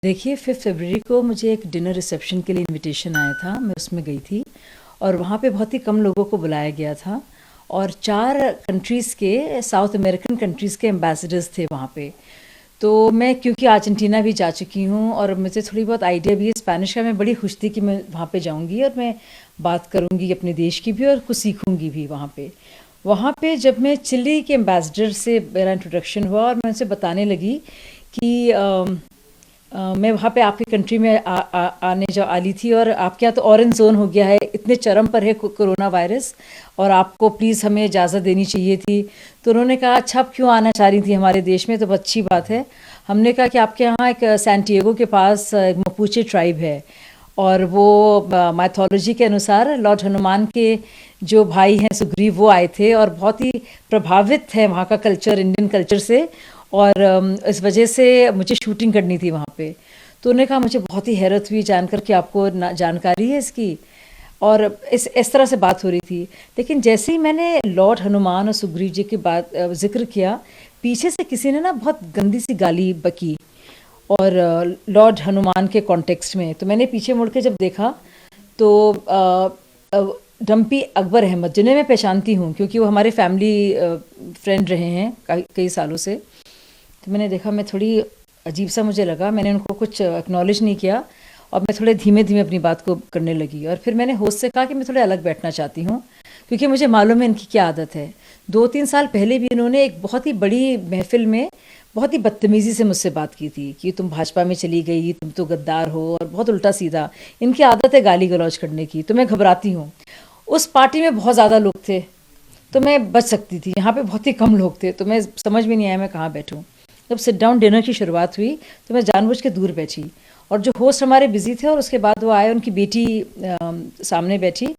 देखिए 5 फरवरी को मुझे एक डिनर रिसेप्शन के लिए इनविटेशन आया था, मैं उसमें गई थी और वहाँ पे बहुत ही कम लोगों को बुलाया गया था और 4 कंट्रीज़ के, साउथ अमेरिकन कंट्रीज़ के एम्बेसडर्स थे वहाँ पे। तो मैं क्योंकि अर्जेंटीना भी जा चुकी हूँ और मुझे थोड़ी बहुत आइडिया भी है स्पेनिश का, मैं बड़ी खुश थी कि मैं वहाँ पे जाऊँगी और मैं बात करूँगी अपने देश की भी और कुछ सीखूँगी भी वहाँ पे। वहाँ पे जब मैं चिली के एम्बेसडर से मेरा इंट्रोडक्शन हुआ और मैं उनसे बताने लगी कि मैं वहाँ पे आपकी कंट्री में आने जो आली थी और आपके यहाँ तो ऑरेंज जोन हो गया है, इतने चरम पर है कोरोना वायरस और आपको प्लीज़ हमें इजाज़त देनी चाहिए थी। तो उन्होंने कहा अच्छा आप क्यों आना चाह रही थी हमारे देश में, तो अच्छी बात है। हमने कहा कि आपके यहाँ एक सैंटियागो के पास एक मपुचे ट्राइब है और वो माइथोलॉजी के अनुसार लॉर्ड हनुमान के जो भाई हैं सुग्रीव, वो आए थे और बहुत ही प्रभावित है वहाँ का कल्चर इंडियन कल्चर से और इस वजह से मुझे शूटिंग करनी थी वहाँ पे। तो उन्होंने कहा मुझे बहुत ही हैरत हुई जानकर कि आपको जानकारी है इसकी, और इस तरह से बात हो रही थी। लेकिन जैसे ही मैंने लॉर्ड हनुमान और सुग्रीव जी की बात जिक्र किया, पीछे से किसी ने ना बहुत गंदी सी गाली बकी और लॉर्ड हनुमान के कॉन्टेक्स्ट में। तो मैंने पीछे मुड़ के जब देखा तो डम्पी अकबर अहमद, जिन्हें मैं पहचानती हूँ क्योंकि वो हमारे फैमिली फ्रेंड रहे हैं कई सालों से। तो मैंने देखा, मैं थोड़ी अजीब सा मुझे लगा, मैंने उनको कुछ एक्नॉलेज नहीं किया और मैं थोड़े धीमे धीमे अपनी बात को करने लगी और फिर मैंने होस्ट से कहा कि मैं थोड़े अलग बैठना चाहती हूँ क्योंकि मुझे मालूम है इनकी क्या आदत है। 2-3 साल पहले भी इन्होंने एक बहुत ही बड़ी महफिल में बहुत ही बदतमीज़ी से मुझसे बात की थी कि तुम भाजपा में चली गई, तुम तो गद्दार हो, और बहुत उल्टा सीधा इनकी आदत है गाली गलौज करने की। तो मैं घबराती हूँ। उस पार्टी में बहुत ज़्यादा लोग थे तो मैं बच सकती थी, यहाँ पे बहुत ही कम लोग थे तो मैं समझ में नहीं आया मैं कहाँ बैठूँ। जब सिट डाउन डिनर की शुरुआत हुई तो मैं जानबूझ के दूर बैठी और जो होस्ट हमारे बिजी थे और उसके बाद वो आए, उनकी बेटी सामने बैठी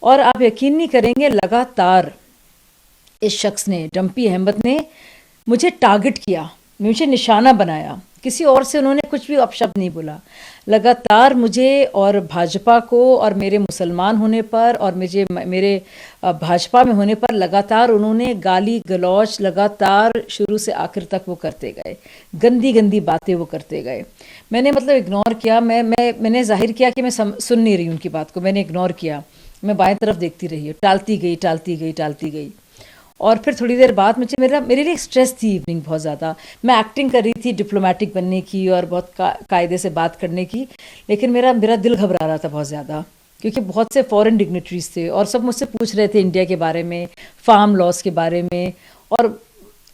और आप यकीन नहीं करेंगे, लगातार इस शख्स ने, डम्पी अहमद ने मुझे टारगेट किया, मुझे निशाना बनाया। किसी और से उन्होंने कुछ भी अपशब्द नहीं बोला। लगातार मुझे और भाजपा को और मेरे मुसलमान होने पर और मेरे भाजपा में होने पर लगातार उन्होंने गाली गलौज लगातार शुरू से आखिर तक वो करते गए, गंदी गंदी बातें वो करते गए। मैंने मतलब इग्नोर किया, मैंने जाहिर किया कि मैं सुन नहीं रही उनकी बात को, मैंने इग्नोर किया। मैं बाएं तरफ देखती रही, टालती गई और फिर थोड़ी देर बाद मेरे लिए स्ट्रेस थी इवनिंग बहुत ज़्यादा। मैं एक्टिंग कर रही थी डिप्लोमेटिक बनने की और बहुत कायदे से बात करने की, लेकिन मेरा दिल घबरा रहा था बहुत ज़्यादा क्योंकि बहुत से फॉरेन डिग्नेटरीज थे और सब मुझसे पूछ रहे थे इंडिया के बारे में, फार्म लॉस के बारे में और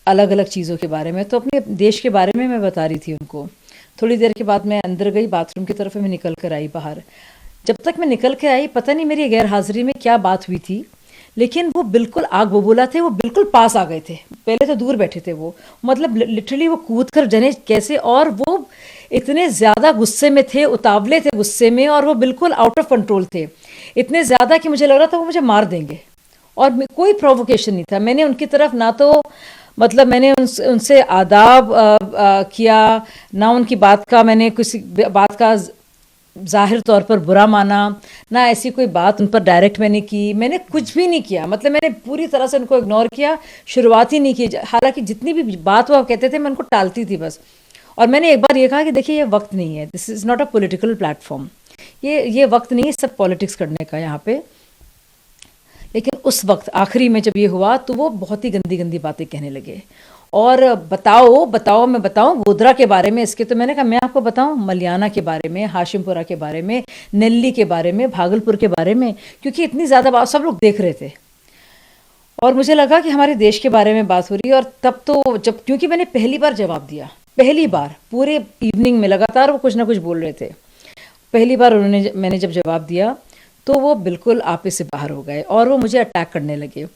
अलग अलग चीज़ों के बारे में। तो अपने देश के बारे में मैं बता रही थी उनको। थोड़ी देर के बाद मैं अंदर गई, बाथरूम की तरफ मैं निकल कर आई बाहर। जब तक मैं निकल के आई, पता नहीं मेरी गैर हाजिरी में क्या बात हुई थी, लेकिन वो बिल्कुल आग बबूला थे, वो बिल्कुल पास आ गए थे। पहले तो दूर बैठे थे वो, मतलब लिटरली वो कूद कर जाने कैसे, और वो इतने ज़्यादा गुस्से में थे, उतावले थे गुस्से में, और वो बिल्कुल आउट ऑफ कंट्रोल थे, इतने ज़्यादा कि मुझे लग रहा था वो मुझे मार देंगे। और कोई प्रोवोकेशन नहीं था, मैंने उनकी तरफ ना तो मतलब मैंने उनसे आदाब किया, ना उनकी बात का मैंने किसी बात का जाहिर तौर पर बुरा माना, ना ऐसी कोई बात उन पर डायरेक्ट मैंने की, मैंने कुछ भी नहीं किया। मतलब मैंने पूरी तरह से उनको इग्नोर किया, शुरुआत ही नहीं की। हालांकि जितनी भी बात वो कहते थे मैं उनको टालती थी बस। और मैंने एक बार ये कहा कि देखिए ये वक्त नहीं है, this is not a political platform, ये वक्त नहीं है सब पॉलिटिक्स करने का यहाँ पे। लेकिन उस वक्त आखिरी में जब ये हुआ तो वो बहुत ही गंदी गंदी बातें कहने लगे और बताओ मैं बताऊं गोधरा के बारे में इसके। तो मैंने कहा मैं आपको बताऊं मलियाना के बारे में, हाशिमपुरा के बारे में, नेल्ली के बारे में, भागलपुर के बारे में, क्योंकि इतनी ज़्यादा बात सब लोग देख रहे थे और मुझे लगा कि हमारे देश के बारे में बात हो रही है। और तब तो जब, क्योंकि मैंने पहली बार जवाब दिया, पहली बार पूरे इवनिंग में लगातार वो कुछ ना कुछ बोल रहे थे, पहली बार मैंने जब जवाब दिया तो वो बिल्कुल आपे से बाहर हो गए और वो मुझे अटैक करने लगे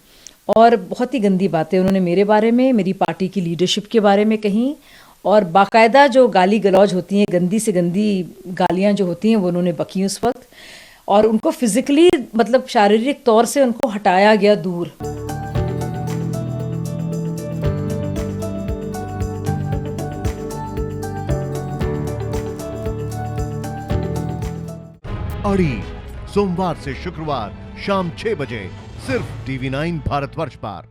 और बहुत ही गंदी बातें उन्होंने मेरे बारे में, मेरी पार्टी की लीडरशिप के बारे में कहीं, और बाकायदा जो गाली गलौज होती हैं, गंदी से गंदी गालियां जो होती हैं वो उन्होंने बकी उस वक्त, और उनको फिजिकली मतलब शारीरिक तौर से उनको हटाया गया दूर। अड़ी सोमवार से शुक्रवार शाम 6 बजे सिर्फ TV9 भारतवर्ष पर।